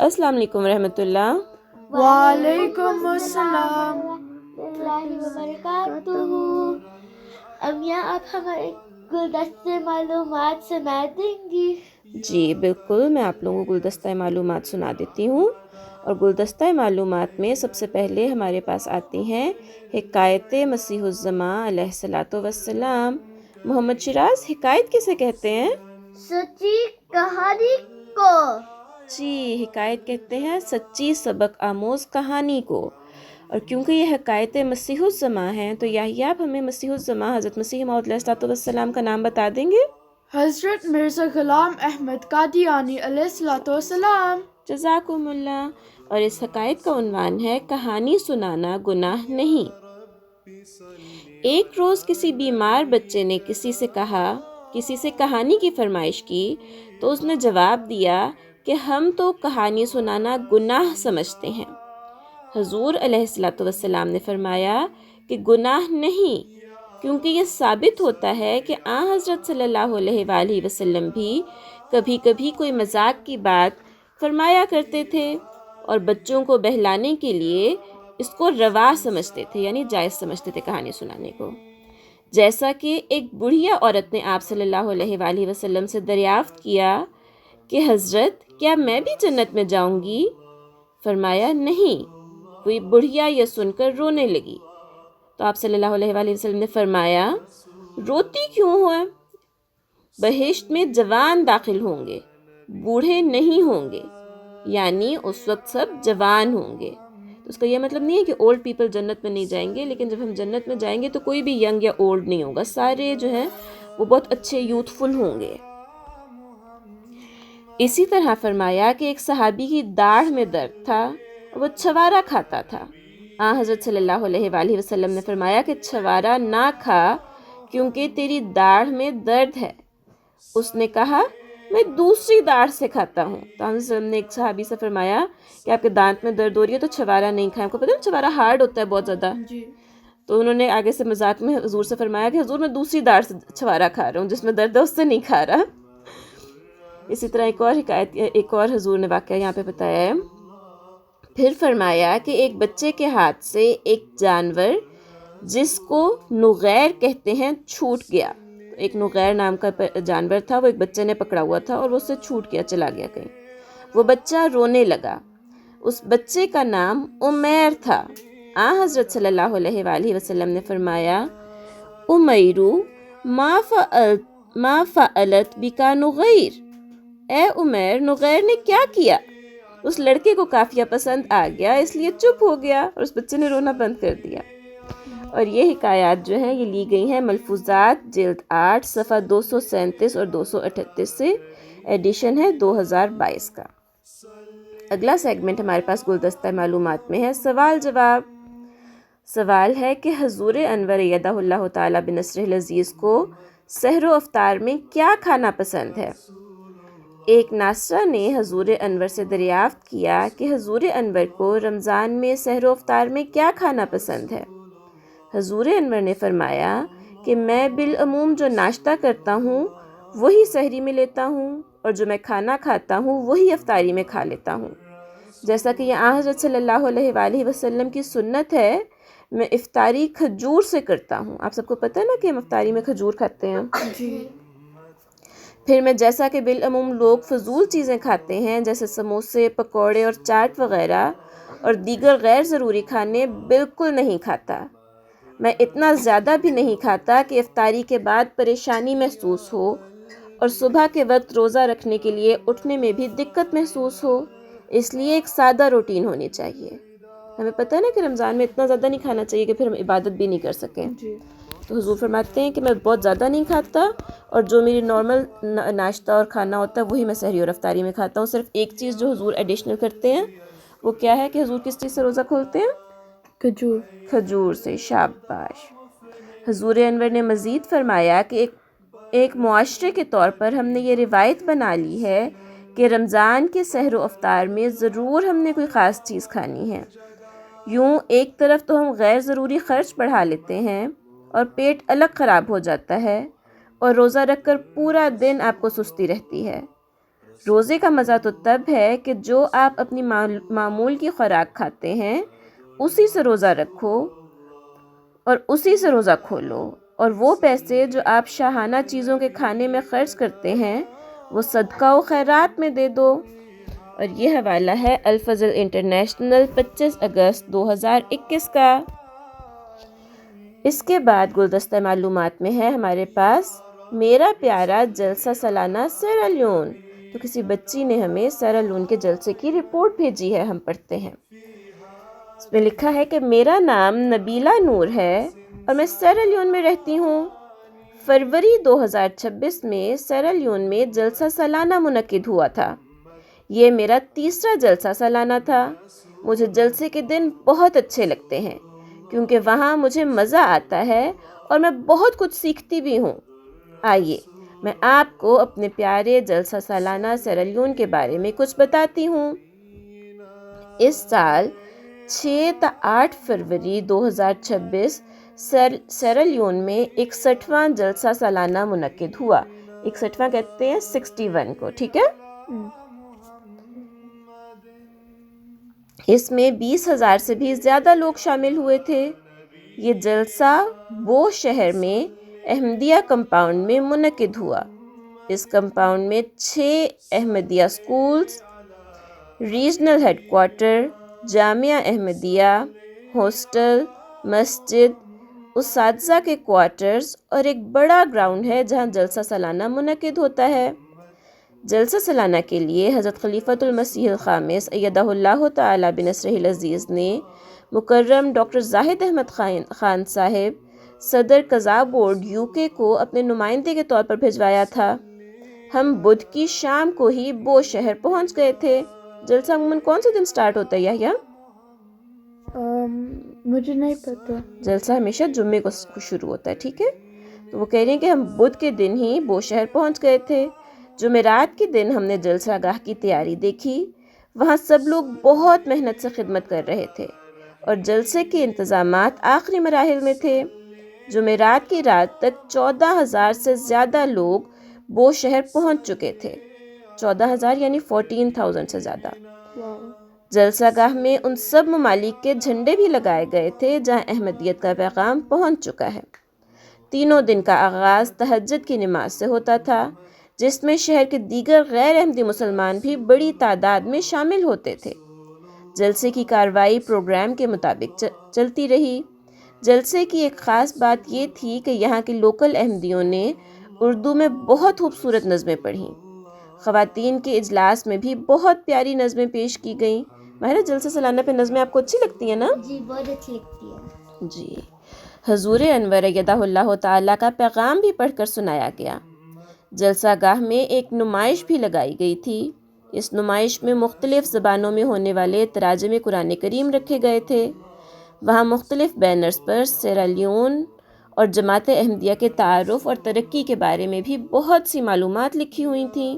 السلام علیکم ورحمۃ اللہ۔ وعلیکم السلام اللہ وبرکاتہ۔ امیاں آپ ہمارے گلدستے معلومات سنا دیں گی؟ جی بالکل، میں آپ لوگوں کو گلدستہ معلومات سنا دیتی ہوں، اور گلدستہ معلومات میں سب سے پہلے ہمارے پاس آتی ہیں حکایت مسیح الزماں علیہ الصلاۃ والسلام۔ محمد شیراز، حکایت کسے کہتے ہیں؟ سچی کہانی کو۔ جی، حکایت کہتے ہیں سچی سبق آموز کہانی کو، اور کیونکہ یہ حکایت مسیح الزماں ہیں تو یہی آپ ہمیں مسیح الزماں حضرت مسیح موعود علیہ الصلوۃ والسلام کا نام بتا دیں گے؟ حضرت مرزا غلام احمد قادیانی علیہ الصلوۃ والسلام۔ جزاکم اللہ۔ اور اس حکایت کا عنوان ہے کہانی سنانا گناہ نہیں۔ ایک روز کسی بیمار بچے نے کسی سے کہانی کی فرمائش کی تو اس نے جواب دیا کہ ہم تو کہانی سنانا گناہ سمجھتے ہیں۔ حضور علیہ الصلوۃ والسلام نے فرمایا کہ گناہ نہیں، کیونکہ یہ ثابت ہوتا ہے کہ حضرت صلی اللہ علیہ وآلہ وسلم بھی کبھی کبھی کوئی مذاق کی بات فرمایا کرتے تھے، اور بچوں کو بہلانے کے لیے اس کو روا سمجھتے تھے، یعنی جائز سمجھتے تھے کہانی سنانے کو۔ جیسا کہ ایک بڑھیا عورت نے آپ صلی اللہ علیہ وآلہ وسلم سے دریافت کیا کہ حضرت کیا میں بھی جنت میں جاؤں گی؟ فرمایا نہیں۔ کوئی بڑھیا یہ سن کر رونے لگی تو آپ صلی اللہ علیہ وآلہ وسلم نے فرمایا روتی کیوں ہے؟ بہشت میں جوان داخل ہوں گے، بوڑھے نہیں ہوں گے، یعنی اس وقت سب جوان ہوں گے۔ تو اس کا یہ مطلب نہیں ہے کہ اولڈ پیپل جنت میں نہیں جائیں گے، لیکن جب ہم جنت میں جائیں گے تو کوئی بھی ینگ یا اولڈ نہیں ہوگا، سارے جو ہیں وہ بہت اچھے یوتھفل ہوں گے۔ اسی طرح فرمایا کہ ایک صحابی کی داڑھ میں درد تھا، وہ چھوارا کھاتا تھا۔ حضرت صلی اللہ علیہ وآلہ وسلم نے فرمایا کہ چھوارا نہ کھا کیونکہ تیری داڑھ میں درد ہے۔ اس نے کہا میں دوسری داڑھ سے کھاتا ہوں۔ تو حضرت صلی اللہ علیہ وسلم نے ایک صحابی سے فرمایا کہ آپ کے دانت میں درد ہو رہی ہے تو چھوارا نہیں کھائیں۔ آپ کو پتہ ہے چھوارا ہارڈ ہوتا ہے بہت زیادہ، تو انہوں نے آگے سے مذاق میں حضور سے فرمایا کہ حضور میں دوسری داڑھ سے چھوارا کھا رہا ہوں، جس میں درد ہے اس سے نہیں کھا رہا۔ اسی طرح ایک اور حضور نے واقعہ یہاں پہ بتایا ہے۔ پھر فرمایا کہ ایک بچے کے ہاتھ سے ایک جانور جس کو نغیر کہتے ہیں چھوٹ گیا۔ ایک نغیر نام کا جانور تھا، وہ ایک بچے نے پکڑا ہوا تھا اور وہ اس سے چھوٹ گیا، چلا گیا کہیں۔ وہ بچہ رونے لگا۔ اس بچے کا نام عمیر تھا۔ حضرت صلی اللہ علیہ وآلہ وسلم نے فرمایا عمیرو ما فعلت بکا نغیر، اے عمیر نغیر نے کیا کیا؟ اس لڑکے کو قافیہ پسند آ گیا، اس لیے چپ ہو گیا اور اس بچے نے رونا بند کر دیا۔ اور یہ حکایات جو ہیں یہ لی گئی ہیں ملفوظات جلد 8 صفحہ 237 اور 238 سے، ایڈیشن ہے 2022 کا۔ اگلا سیگمنٹ ہمارے پاس گلدستہ معلومات میں ہے سوال جواب۔ سوال ہے کہ حضور انور ایدہ اللہ تعالیٰ بنصرہ العزیز کو سحر و افطار میں کیا کھانا پسند ہے؟ ایک ناصرہ نے حضور انور سے دریافت کیا کہ حضور انور کو رمضان میں سحر و افطار میں کیا کھانا پسند ہے؟ حضور انور نے فرمایا کہ میں بالعموم جو ناشتہ کرتا ہوں وہی سحری میں لیتا ہوں، اور جو میں کھانا کھاتا ہوں وہی افطاری میں کھا لیتا ہوں۔ جیسا کہ یہ حضرت صلی اللہ علیہ وآلہ وسلم کی سنت ہے، میں افطاری کھجور سے کرتا ہوں۔ آپ سب کو پتہ ہے نا کہ ہم افطاری میں کھجور کھاتے ہیں۔ پھر میں جیسا کہ بالعموم لوگ فضول چیزیں کھاتے ہیں جیسے سموسے، پکوڑے اور چاٹ وغیرہ اور دیگر غیر ضروری کھانے، بالکل نہیں کھاتا۔ میں اتنا زیادہ بھی نہیں کھاتا کہ افطاری کے بعد پریشانی محسوس ہو اور صبح کے وقت روزہ رکھنے کے لیے اٹھنے میں بھی دقت محسوس ہو، اس لیے ایک سادہ روٹین ہونی چاہیے۔ ہمیں پتہ ہے نا کہ رمضان میں اتنا زیادہ نہیں کھانا چاہیے کہ پھر ہم عبادت بھی نہیں کر سکیں۔ تو حضور فرماتے ہیں کہ میں بہت زیادہ نہیں کھاتا، اور جو میری نارمل ناشتہ اور کھانا ہوتا ہے وہی میں سحری اور افطاری میں کھاتا ہوں۔ صرف ایک چیز جو حضور ایڈیشنل کرتے ہیں وہ کیا ہے کہ حضور کس چیز سے روزہ کھولتے ہیں؟ کھجور سے۔ شاباش۔ حضور انور نے مزید فرمایا کہ ایک معاشرے کے طور پر ہم نے یہ روایت بنا لی ہے کہ رمضان کے سحر و افطار میں ضرور ہم نے کوئی خاص چیز کھانی ہے۔ یوں ایک طرف تو ہم غیر ضروری خرچ بڑھا لیتے ہیں اور پیٹ الگ خراب ہو جاتا ہے، اور روزہ رکھ کر پورا دن آپ کو سستی رہتی ہے۔ روزے کا مزہ تو تب ہے کہ جو آپ اپنی معمول کی خوراک کھاتے ہیں اسی سے روزہ رکھو اور اسی سے روزہ کھولو، اور وہ پیسے جو آپ شاہانہ چیزوں کے کھانے میں خرچ کرتے ہیں وہ صدقہ و خیرات میں دے دو۔ اور یہ حوالہ ہے الفضل انٹرنیشنل 25 اگست 2021 کا۔ اس کے بعد گلدستہ معلومات میں ہے ہمارے پاس میرا پیارا جلسہ سالانہ سیرا لیون۔ تو کسی بچی نے ہمیں سیرا لیون کے جلسے کی رپورٹ بھیجی ہے، ہم پڑھتے ہیں۔ اس میں لکھا ہے کہ میرا نام نبیلہ نور ہے اور میں سیرا لیون میں رہتی ہوں۔ فروری 2026 میں سیرا لیون میں جلسہ سالانہ منعقد ہوا تھا۔ یہ میرا تیسرا جلسہ سالانہ تھا۔ مجھے جلسے کے دن بہت اچھے لگتے ہیں کیونکہ وہاں مجھے مزہ آتا ہے اور میں بہت کچھ سیکھتی بھی ہوں۔ آئیے میں آپ کو اپنے پیارے جلسہ سالانہ سیرا لیون کے بارے میں کچھ بتاتی ہوں۔ اس سال 6 تا 8 فروری 2026 سیرا لیون میں 61واں جلسہ سالانہ منعقد ہوا۔ 61واں کہتے ہیں 61 کو، ٹھیک ہے؟ اس میں 20,000 سے بھی زیادہ لوگ شامل ہوئے تھے۔ یہ جلسہ بو شہر میں احمدیہ کمپاؤنڈ میں منعقد ہوا۔ اس کمپاؤنڈ میں 6 Ahmadiyya schools, regional headquarter, Jamia Ahmadiyya, hostel, مسجد، اساتذہ کے کوارٹرز اور ایک بڑا گراؤنڈ ہے جہاں جلسہ سالانہ منعقد ہوتا ہے۔ جلسہ سالانہ کے لیے حضرت خلیفۃ المسیح الخامس ایدہ اللہ تعالی بنصرہ العزیز نے مکرم ڈاکٹر زاہد احمد خان صاحب صدر قضاء بورڈ UK کو اپنے نمائندے کے طور پر بھیجوایا تھا۔ ہم بدھ کی شام کو ہی بو شہر پہنچ گئے تھے۔ جلسہ عموماً کون سے دن سٹارٹ ہوتا ہے یحییٰ؟ مجھے نہیں پتا۔ جلسہ ہمیشہ جمعے کو شروع ہوتا ہے، ٹھیک ہے؟ تو وہ کہہ رہے ہیں کہ ہم بدھ کے دن ہی بو شہر پہنچ گئے تھے۔ جمعرات کے دن ہم نے جلسہ گاہ کی تیاری دیکھی۔ وہاں سب لوگ بہت محنت سے خدمت کر رہے تھے اور جلسے کے انتظامات آخری مراحل میں تھے۔ جمعرات کی رات تک 14,000 سے زیادہ لوگ بو شہر پہنچ چکے تھے۔ 14,000 یعنی 14,000 سے زیادہ۔ جلسہ گاہ میں ان سب ممالک کے جھنڈے بھی لگائے گئے تھے جہاں احمدیت کا پیغام پہنچ چکا ہے۔ تینوں دن کا آغاز تہجد کی نماز سے ہوتا تھا جس میں شہر کے دیگر غیر احمدی مسلمان بھی بڑی تعداد میں شامل ہوتے تھے۔ جلسے کی کارروائی پروگرام کے مطابق چلتی رہی۔ جلسے کی ایک خاص بات یہ تھی کہ یہاں کے لوکل احمدیوں نے اردو میں بہت خوبصورت نظمیں پڑھیں۔ خواتین کے اجلاس میں بھی بہت پیاری نظمیں پیش کی گئیں۔ ماہرہ جلسہ سالانہ پہ نظمیں آپ کو اچھی لگتی ہیں نا؟ جی بہت اچھی لگتی ہے۔ جی، حضور انور ایدہ اللہ تعالیٰ کا پیغام بھی پڑھ کر سنایا گیا۔ جلسہ گاہ میں ایک نمائش بھی لگائی گئی تھی۔ اس نمائش میں مختلف زبانوں میں ہونے والے تراجم قرآن کریم رکھے گئے تھے۔ وہاں مختلف بینرز پر سیرا لیون اور جماعت احمدیہ کے تعارف اور ترقی کے بارے میں بھی بہت سی معلومات لکھی ہوئی تھیں۔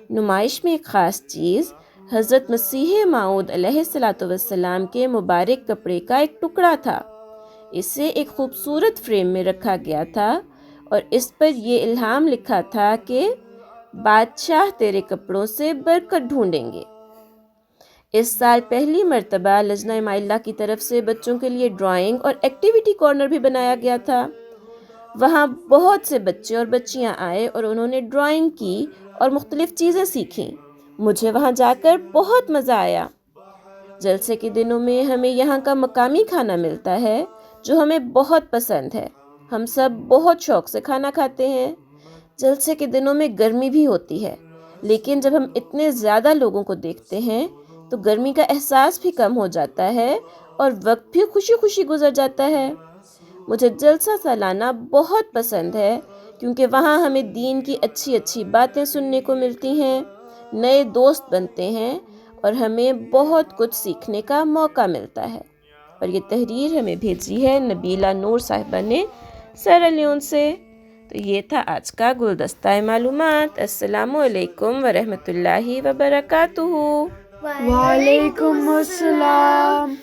نمائش میں ایک خاص چیز حضرت مسیح موعود علیہ السلام کے مبارک کپڑے کا ایک ٹکڑا تھا۔ اسے ایک خوبصورت فریم میں رکھا گیا تھا اور اس پر یہ الہام لکھا تھا کہ بادشاہ تیرے کپڑوں سے برکت ڈھونڈیں گے۔ اس سال پہلی مرتبہ لجنہ مائلہ کی طرف سے بچوں کے لیے ڈرائنگ اور ایکٹیویٹی کارنر بھی بنایا گیا تھا۔ وہاں بہت سے بچے اور بچیاں آئے اور انہوں نے ڈرائنگ کی اور مختلف چیزیں سیکھیں۔ مجھے وہاں جا کر بہت مزہ آیا۔ جلسے کے دنوں میں ہمیں یہاں کا مقامی کھانا ملتا ہے جو ہمیں بہت پسند ہے۔ ہم سب بہت شوق سے کھانا کھاتے ہیں۔ جلسے کے دنوں میں گرمی بھی ہوتی ہے لیکن جب ہم اتنے زیادہ لوگوں کو دیکھتے ہیں تو گرمی کا احساس بھی کم ہو جاتا ہے اور وقت بھی خوشی خوشی گزر جاتا ہے۔ مجھے جلسہ سالانہ بہت پسند ہے کیونکہ وہاں ہمیں دین کی اچھی اچھی باتیں سننے کو ملتی ہیں، نئے دوست بنتے ہیں اور ہمیں بہت کچھ سیکھنے کا موقع ملتا ہے۔ اور یہ تحریر ہمیں بھیجی ہے نبیلہ نور صاحبہ نے سیرا لیون سے۔ تو یہ تھا آج کا گلدستہ معلومات۔ السلام علیکم ورحمۃ اللہ وبرکاتہ۔ وعلیکم السلام۔